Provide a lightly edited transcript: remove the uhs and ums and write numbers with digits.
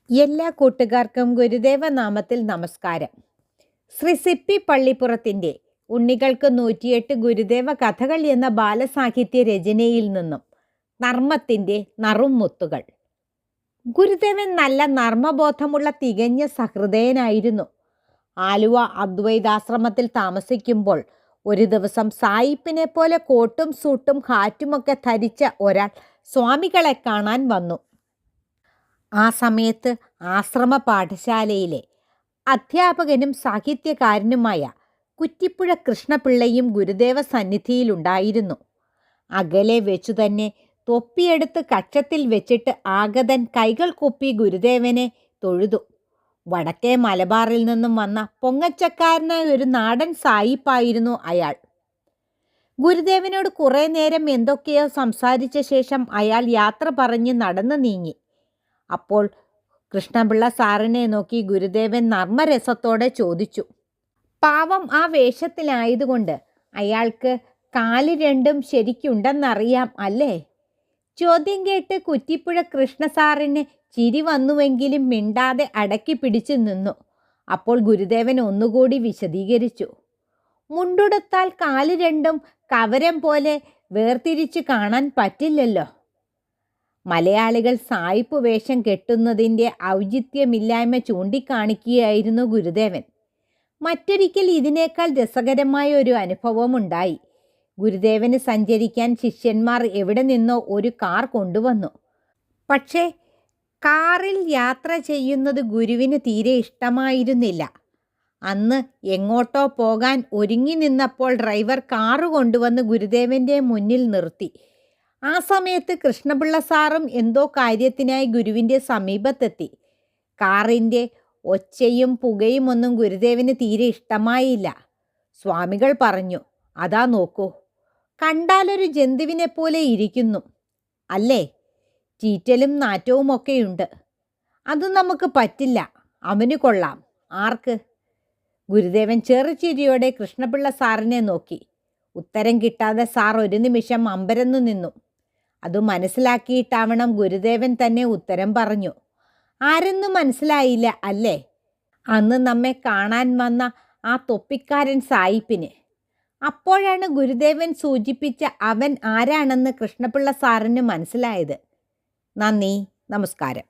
എല്ലാ കൂട്ടുകാർക്കും ഗുരുദേവ നാമത്തിൽ നമസ്കാരം. ശ്രീ സിപ്പി പള്ളിപ്പുറത്തിൻ്റെ ഉണ്ണികൾക്ക് 108 ഗുരുദേവ കഥകൾ എന്ന ബാലസാഹിത്യ രചനയിൽ നിന്നും നർമ്മത്തിൻ്റെ നറുമുത്തുകൾ. ഗുരുദേവൻ നല്ല നർമ്മബോധമുള്ള തികഞ്ഞ സഹൃദയനായിരുന്നു. ആലുവ അദ്വൈതാശ്രമത്തിൽ താമസിക്കുമ്പോൾ ഒരു ദിവസം സായിപ്പിനെ പോലെ കോട്ടും സൂട്ടും ഹാറ്റുമൊക്കെ ധരിച്ച ഒരാൾ സ്വാമികളെ കാണാൻ വന്നു. ആ സമയത്ത് ആശ്രമ പാഠശാലയിലെ അധ്യാപകനും സാഹിത്യകാരനുമായ കുറ്റിപ്പുഴ കൃഷ്ണപിള്ളയും ഗുരുദേവ സന്നിധിയിലുണ്ടായിരുന്നു. അകലെ വെച്ചു തന്നെ തൊപ്പിയെടുത്ത് കക്ഷത്തിൽ വെച്ചിട്ട് ആഗതൻ കൈകൾ കൊപ്പി ഗുരുദേവനെ തൊഴുതു. വടക്കേ മലബാറിൽ നിന്നും വന്ന പൊങ്ങച്ചക്കാരനായ ഒരു നാടൻ സായിപ്പായിരുന്നു അയാൾ. ഗുരുദേവനോട് കുറേ നേരം എന്തൊക്കെയോ സംസാരിച്ച ശേഷം അയാൾ യാത്ര പറഞ്ഞ് നടന്നു നീങ്ങി. അപ്പോൾ കൃഷ്ണപിള്ള സാറിനെ നോക്കി ഗുരുദേവൻ നർമ്മരസത്തോടെ ചോദിച്ചു. പാവം ആ വേഷത്തിലായതുകൊണ്ട് അയാൾക്ക് കാല് രണ്ടും ശരിക്കുണ്ടെന്നറിയാം അല്ലേ? ചോദ്യം കേട്ട് കുറ്റിപ്പുഴ കൃഷ്ണസാറിന് ചിരി വന്നുവെങ്കിലും മിണ്ടാതെ അടക്കി പിടിച്ചു നിന്നു. അപ്പോൾ ഗുരുദേവൻ ഒന്നുകൂടി വിശദീകരിച്ചു. മുണ്ടുടുത്താൽ കാല് രണ്ടും കവരം പോലെ വേർതിരിച്ച് കാണാൻ പറ്റില്ലല്ലോ. മലയാളികൾ സായിപ്പ് വേഷം കെട്ടുന്നതിൻ്റെ ഔചിത്യമില്ലായ്മ ചൂണ്ടിക്കാണിക്കുകയായിരുന്നു ഗുരുദേവൻ. മറ്റൊരിക്കൽ ഇതിനേക്കാൾ രസകരമായ ഒരു അനുഭവമുണ്ടായി. ഗുരുദേവന് സഞ്ചരിക്കാൻ ശിഷ്യന്മാർ എവിടെ നിന്നോ ഒരു കാർ കൊണ്ടുവന്നു. പക്ഷേ കാറിൽ യാത്ര ചെയ്യുന്നത് ഗുരുവിന് തീരെ ഇഷ്ടമായിരുന്നില്ല. അന്ന് എങ്ങോട്ടോ പോകാൻ ഒരുങ്ങി നിന്നപ്പോൾ ഡ്രൈവർ കാറ് കൊണ്ടുവന്ന് ഗുരുദേവൻ്റെ മുന്നിൽ നിർത്തി. ആ സമയത്ത് കൃഷ്ണപിള്ള സാറും എന്തോ കാര്യത്തിനായി ഗുരുവിൻ്റെ സമീപത്തെത്തി. കാറിൻ്റെ ഒച്ചയും പുകയും ഒന്നും ഗുരുദേവന് തീരെ ഇഷ്ടമായില്ല. സ്വാമികൾ പറഞ്ഞു, അതാ നോക്കൂ, കണ്ടാലൊരു ജന്തുവിനെ പോലെ ഇരിക്കുന്നു അല്ലേ? ചീറ്റലും നാറ്റവുമൊക്കെയുണ്ട്. അത് നമുക്ക് പറ്റില്ല. അവന് കൊള്ളാം. ആർക്ക്? ഗുരുദേവൻ ചെറുചിരിയോടെ കൃഷ്ണപിള്ള സാറിനെ നോക്കി. ഉത്തരം കിട്ടാതെ സാർ ഒരു നിമിഷം അമ്പരന്നു നിന്നു. അത് മനസ്സിലാക്കിയിട്ടാവണം ഗുരുദേവൻ തന്നെ ഉത്തരം പറഞ്ഞു. ആരെന്നും മനസ്സിലായില്ല അല്ലേ? അന്ന് നമ്മെ കാണാൻ വന്ന ആ തൊപ്പിക്കാരൻ സായിപ്പിന്. അപ്പോഴാണ് ഗുരുദേവൻ സൂചിപ്പിച്ച അവൻ ആരാണെന്ന് കൃഷ്ണപിള്ള സാറിന് മനസ്സിലായത്. നന്ദി, നമസ്കാരം.